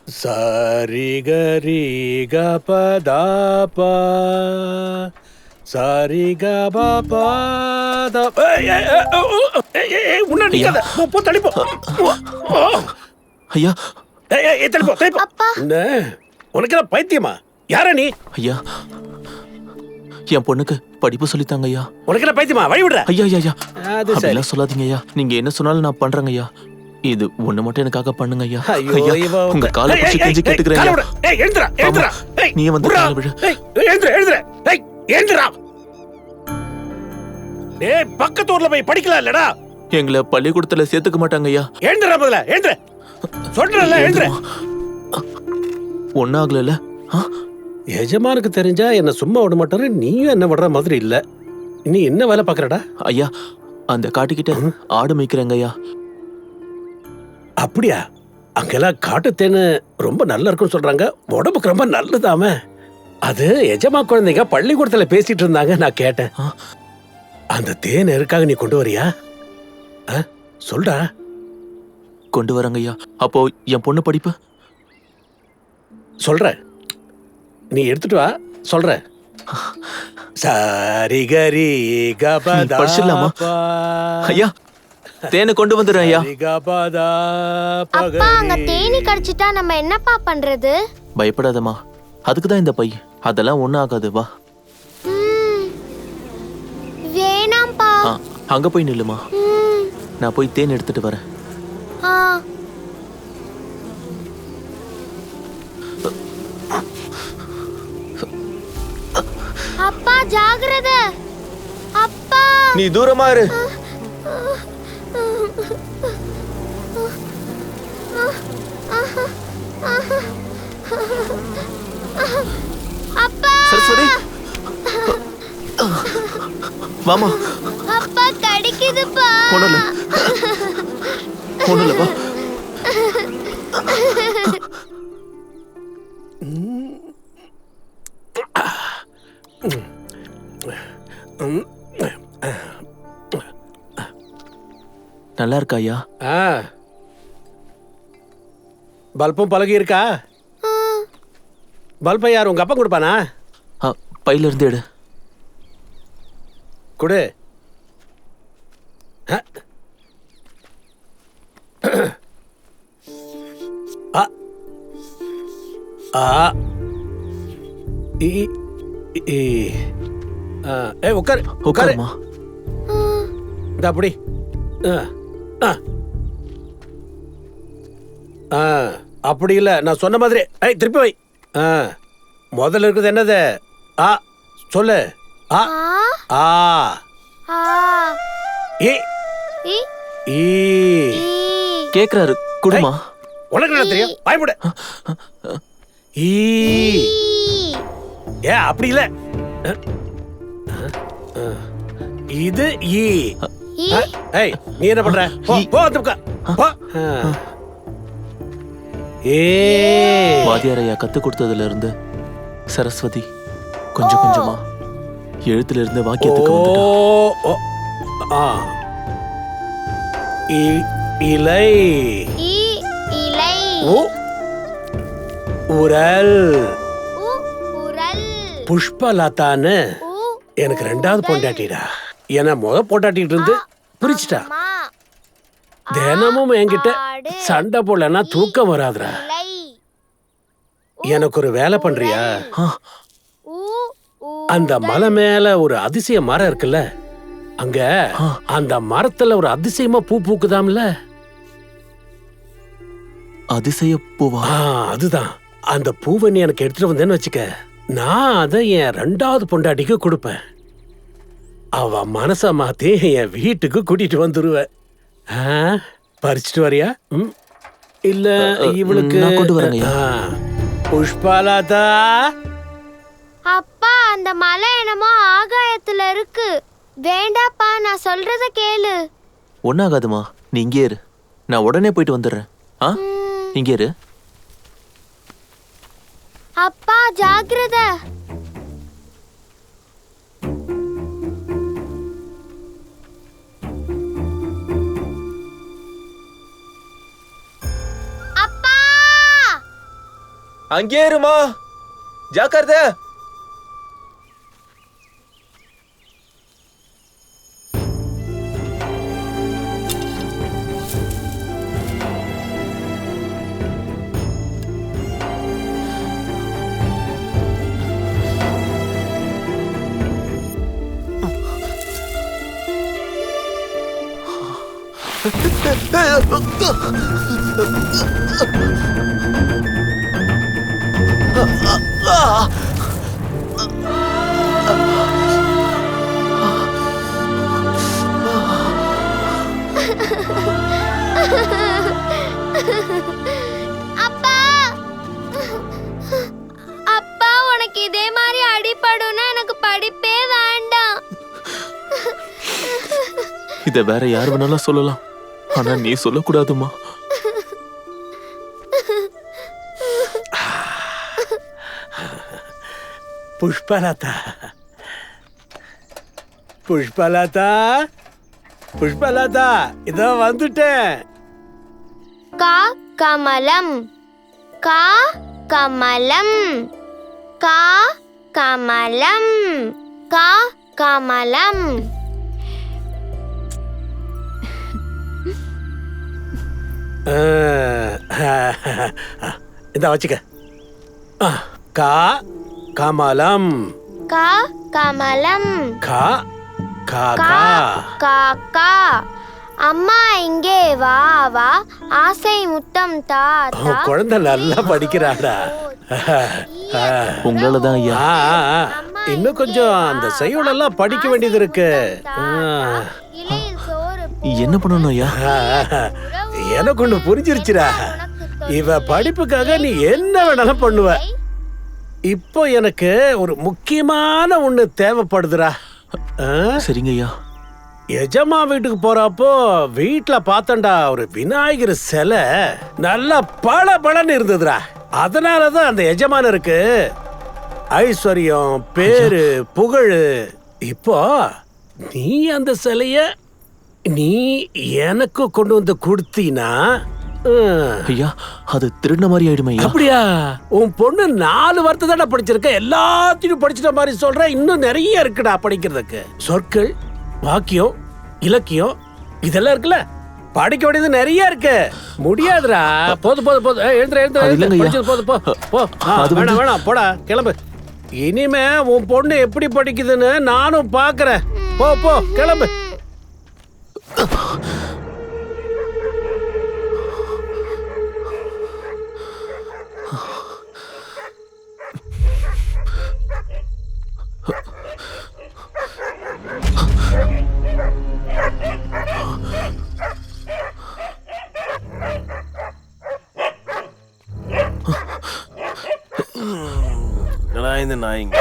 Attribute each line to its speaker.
Speaker 1: Sorry கரி கபதாபா sorry கபாபாதா. முன்னாடி நிக்காத, போ தள்ளிப்போ.
Speaker 2: ஐயா
Speaker 1: தள்ளிப்போ தள்ளிப்போ. என்ன உனக்கு என்ன பைத்தியமா? யாரா நீ?
Speaker 2: ஐயா, என் பொண்ணுக்கு படிப்பு சொல்லித்தாங்க ஐயா.
Speaker 1: உனக்கு என்ன பைத்தியமா? வழி விடுற.
Speaker 2: ஐயா ஐயா ஐயா,
Speaker 1: அது சரி.
Speaker 2: அப்படிலாம் சொல்லாதீங்க ஐயா. நீங்க என்ன சொன்னாலும் நான் பண்றேங்க ஐயா. இது ஒண்ணு மட்டும் எனக்காக பண்ணுங்க ஐயா.
Speaker 1: ஐயோ,
Speaker 2: ஐயா, உங்க காலை பிடிச்சு கெஞ்சி கேட்டுக்கிறேன் ஐயா.
Speaker 1: எழுந்துடா எழுந்துடா.
Speaker 2: நீ வந்து காலை விடு.
Speaker 1: எழுந்துடா எழுந்துடா. எழுந்துடா. டேய், பக்கத்து ஊர்ல போய் படிக்கலாம் இல்லடா.
Speaker 2: எங்களை பள்ளிக்கூடத்துல சேர்த்துக்க மாட்டாங்க ஐயா.
Speaker 1: எழுந்துடா முதல்ல, எழுந்துடா. சொல்றேன்ல, எழுந்துடா.
Speaker 2: ஒன்னும் ஆகல.
Speaker 1: எஜமானுக்கு தெரிஞ்சா என்ன சும்மா விட மாட்டாரு. நீயும் என்ன விடுற மாதிரி இல்ல. நீ என்ன வேலை பாக்குறடா?
Speaker 2: ஐயா, அந்த காட்டுக்கிட்ட ஆடு மேய்க்கிறேங்க ஐயா.
Speaker 1: அப்படியா? அங்கெல்லாம் காட்டுத்தேனு ரொம்ப நல்லா இருக்குன்னு சொல்றாங்க. உடம்புக்கு ரொம்ப நல்லதாமே. அது எஜமா குழந்தைங்க பள்ளிக்கூடத்துல பேசிட்டு இருந்தாங்க, நான் கேட்டேன். அந்த தேன் எதுக்காக நீ கொண்டு வரியா? சொல்டா.
Speaker 2: கொண்டு வரங்க ஐயா. அப்போ என் பொண்ணு படிப்பு
Speaker 1: சொல்ற. நீ எடுத்துட்டு வா, சொல்ற. சாரி கரி கபதா.
Speaker 2: படிச்சிடலாமா ஐயா? தேனை கொண்டு வந்துடுறேன் ஐயா.
Speaker 3: அப்பா, அங்க தேனி கடிச்சிட்டா நம்ம என்னப்பா பண்றது?
Speaker 2: பயப்படாதம்மா, அதுக்குதான் இந்த பை. அதெல்லாம் ஒண்ணும் ஆகாது, வா.
Speaker 3: வேணாம்பா.
Speaker 2: அங்க போய் நில்லுமா, நான் போய் தேன் எடுத்துட்டு வரேன்.
Speaker 3: அப்பா ஜாகிரதை. அப்பா,
Speaker 2: நீ தூரமா இரு.
Speaker 3: அப்பா.
Speaker 2: சரஸ்வதி, வாமா.
Speaker 3: அப்பா கடிக்குதுப்பா.
Speaker 2: ஒண்ணுல ஒண்ணுல, வா. நல்லா இருக்கா ஐயா?
Speaker 1: பல்பும் பழகி இருக்கா? பல்பை யார் உங்க அப்பா கொடுப்பானா?
Speaker 2: பையில இருந்து எடு.
Speaker 1: கொடு. உட்காரு
Speaker 2: உட்காருமா.
Speaker 1: அப்படி. அப்படி இல்ல, நான் சொன்ன மாதிரி. திருப்பி வை. முதல்ல இருக்குது என்னது? சொல்லு.
Speaker 2: கேக்குறாரு, குடுமா.
Speaker 1: உனக்கு என்ன தெரியும்? பயப்பட. அப்படி இல்ல, இது ஈ. நீ என்ன பண்ற?
Speaker 2: வாத்தியார் ஐயா கத்து கொடுத்ததுல இருந்து சரஸ்வதி கொஞ்சம் கொஞ்சமா எழுத்துல இருந்து வாக்கியத்துக்கு
Speaker 1: இலை. உரல். புஷ்பலதான்னு எனக்கு ரெண்டாவது பொண்டாட்டிடா. என்ன முத பொண்டாட்டிட்டு இருந்து பிரிச்சுட்டா. தினமும் என்கிட்ட சண்டை போடலன்னா தூக்கம் வராதுடா. எனக்கு ஒரு வேலை பண்றியா? அந்த மலை மேல ஒரு அதிசய மரம் இருக்குல்ல, அங்க அந்த மரத்துல ஒரு அதிசயமா பூ பூக்குதாம்ல.
Speaker 2: அதிசய பூவா?
Speaker 1: அதுதான். அந்த பூவை நீ எனக்கு எடுத்துட்டு வந்தேன்னு வச்சுக்க, நான் அதை என் ரெண்டாவது பொண்டாட்டிக்கு கொடுப்பேன். அவ மனச மாத்தி என் வீட்டுக்கு கூட்டிட்டு வந்துருவேன். பறிச்சுட்டு வரியா? இல்ல இவளுக்கு
Speaker 2: கொண்டு வரேங்க.
Speaker 1: புஷ்பலதா.
Speaker 3: அப்பா, அந்த மலை என்னமோ ஆகாயத்துல இருக்கு. வேண்டாப்பா, நான் சொல்றத கேளு.
Speaker 2: ஒன்னாகாதுமா, நீ இங்கே இரு. நான் உடனே போயிட்டு வந்துடுறேன். இங்கே இரு.
Speaker 3: அப்பா ஜாக்கிரதை. அப்பா
Speaker 2: அங்கே இருமா, ஜாக்கிரதை.
Speaker 3: அப்பா அப்பா, உனக்கு இதே மாதிரி அடிபடும்னா எனக்கு படிப்பே வேண்டாம்.
Speaker 2: இத வேற யார் வேணாலும் சொல்லலாம், ஆனா நீ சொல்லக்கூடாதுமா.
Speaker 1: புஷ்பலதா, புஷ்பலதா, புஷ்பலதா, இதோ வந்துட்டேன்.
Speaker 3: கா கமலம், கா கமலம், கா கமலம், கா கமலம்.
Speaker 1: இந்த வச்சுக்க. கா கமலம்,
Speaker 3: கா கமலம்,
Speaker 1: கா கா
Speaker 3: கா
Speaker 1: கா.
Speaker 3: காக்கா. அம்மா இங்கே வா வா, ஆசை முத்தம் தா தா.
Speaker 1: குழந்தை நல்லா படிக்கிறாடா.
Speaker 2: உங்களாலதான் ஐயா.
Speaker 1: இன்னும் கொஞ்சம் அந்த செய்யுளெல்லாம் படிக்க வேண்டியது இருக்கு.
Speaker 3: இலையில் சோறு
Speaker 2: என்ன பண்ணணும் ஐயா?
Speaker 1: எனக்கு ஒண்ணு புரிஞ்சிருச்சுடா. இவ படிப்புக்காக நீ என்ன வேணாலும் பண்ணுவ. இப்போ எனக்கு ஒரு முக்கியமான ஒண்ணு தேவைப்படுதுடா.
Speaker 2: சரிங்க ஐயா.
Speaker 1: எஜமா வீட்டுக்கு போறப்போ வீட்டுல பார்த்தண்டா ஒரு விநாயகர் சிலை நல்லா பளபளன்னு இருந்ததுடா. அதனாலதான் அந்த எஜமானருக்கு ஐஸ்வர்யம், பேரு, புகழ். இப்போ நீ அந்த சிலைய நீ எனக்கு கொண்டு வந்து கொடுத்தீனா,
Speaker 2: ஐயா அது திருடின மாதிரி ஆயிடுமே ஐயா.
Speaker 1: அப்படியா? உன் பொண்ணு 4 வார்த்தை தானே படிச்சிருக்க, எல்லாத்தையும் படிச்சிட்ட மாதிரி சொல்ற. இன்னும் நிறைய இருக்குடா படிக்கிறதுக்கு. சொற்கள், வாக்கியம், இலக்கியம் இதெல்லாம் இருக்குல்ல, படிக்க வேண்டியது நிறைய இருக்கு. முடியாதுடா. போது போது போது, எழுந்துற எழுந்துற, போது போ போ. வேணாம் வேணாம், போடா கிளம்பு. இனிமே உன் பொண்ணு எப்படி படிக்குதுன்னு நானும் பாக்குறேன். போ போ கிளம்பு.
Speaker 4: இந்த நாய்ங்க